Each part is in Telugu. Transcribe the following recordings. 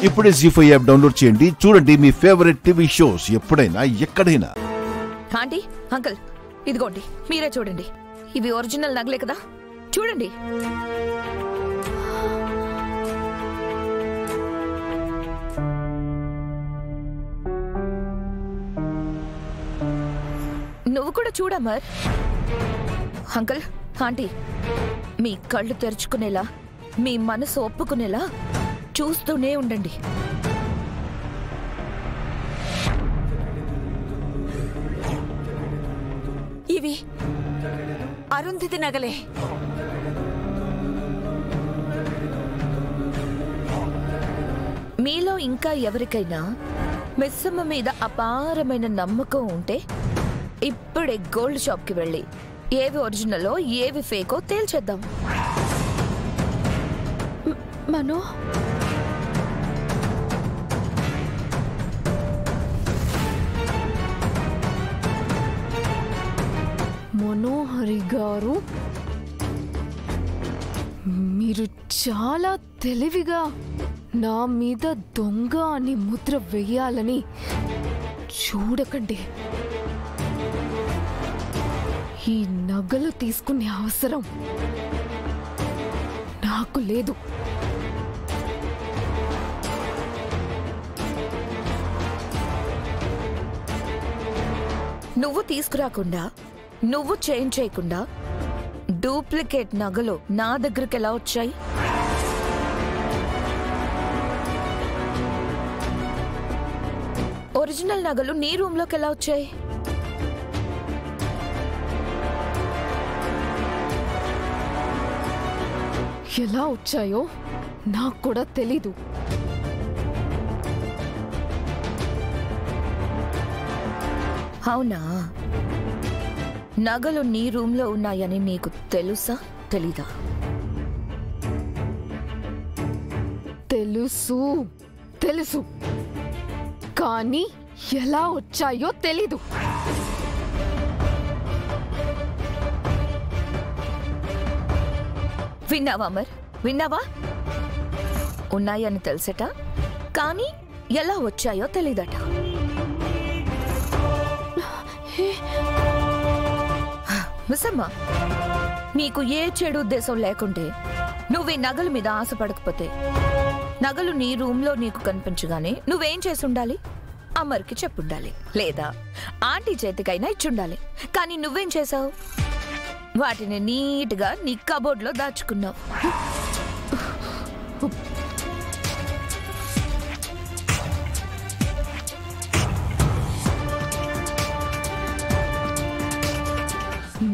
ఇప్పుడే జీ5 యాప్ డౌన్లోడ్ చేయండి. చూడండి మీ ఫేవరెట్ టీవీ షోస్ ఎప్పుడైనా ఎక్కడైనా. ఆంటీ, అంకుల్, ఇదిగోండి, మీరే చూడండి. ఇవి ఒరిజినల్ నగలే కదా, చూడండి. నువ్వు కూడా చూడమర్. అంకుల్, ఆంటీ, మీ కళ్ళు తెరుచుకునేలా, మీ మనసు ఒప్పుకునేలా చూస్తూనే ఉండండి. ఇవి అరుంధతి నగలే. మీలో ఇంకా ఎవరికైనా మిస్సమ్మ మీద అపారమైన నమ్మకం ఉంటే ఇప్పుడే గోల్డ్ షాప్కి వెళ్ళి ఏవి ఒరిజినలో ఏవి ఫేకో తేల్చేద్దాం. మనో, మనోహరి గారు, మీరు చాలా తెలివిగా నా మీద దొంగ అని ముద్ర వెయ్యాలని చూడకండి. ఈ నగలు తీసుకునే అవసరం నాకు లేదు. నువ్వు తీసుకురాకుండా, నువ్వు చేంజ్ చేయకుండా డూప్లికేట్ నగలు నా దగ్గరికి ఎలా వచ్చాయి? ఒరిజినల్ నగలు నీ రూమ్లోకి ఎలా వచ్చాయి? ఎలా వచ్చాయో నాకు కూడా తెలీదు. అవునా? నగలు నీ రూమ్లో ఉన్నాయని నీకు తెలుసా, తెలీదా? తెలుసు, తెలుసు, కానీ ఎలా వచ్చాయో తెలీదు. విన్నావా అమర్, విన్నావా? ఉన్నాయని తెలుసట, కానీ ఎలా వచ్చాయో తెలీదట. మిస్సమ్మ, నీకు ఏ చెడు ఉద్దేశం లేకుంటే, నువ్వు ఈ నగల మీద ఆశపడకపోతే, నగలు నీ రూమ్లో నీకు కనిపించగానే నువ్వేం చేసి ఉండాలి? అమర్కి చెప్పుండాలి, లేదా ఆంటీ చేతికైనా ఇచ్చుండాలి. కానీ నువ్వేం చేసావు? వాటిని నీట్గా నీ కబోర్డ్లో దాచుకున్నావు.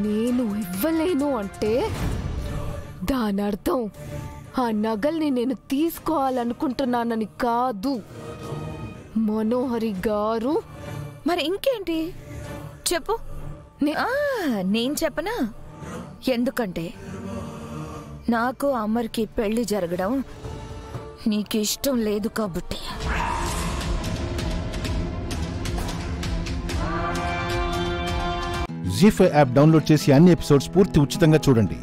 నేను ఇవ్వలేను అంటే దాని అర్థం ఆ నగల్ని నేను తీసుకోవాలనుకుంటున్నానని కాదు. మనోహరి గారు, మరి ఇంకేంటి చెప్పు. నేను చెప్పనా? ఎందుకంటే నాకు అమర్కి పెళ్లి జరగడం నీకు ఇష్టం లేదు కాబట్టి. జీ5 యాప్ డౌన్లోడ్ చేసి అన్ని ఎపిసోడ్స్ పూర్తి ఉచితంగా చూడండి.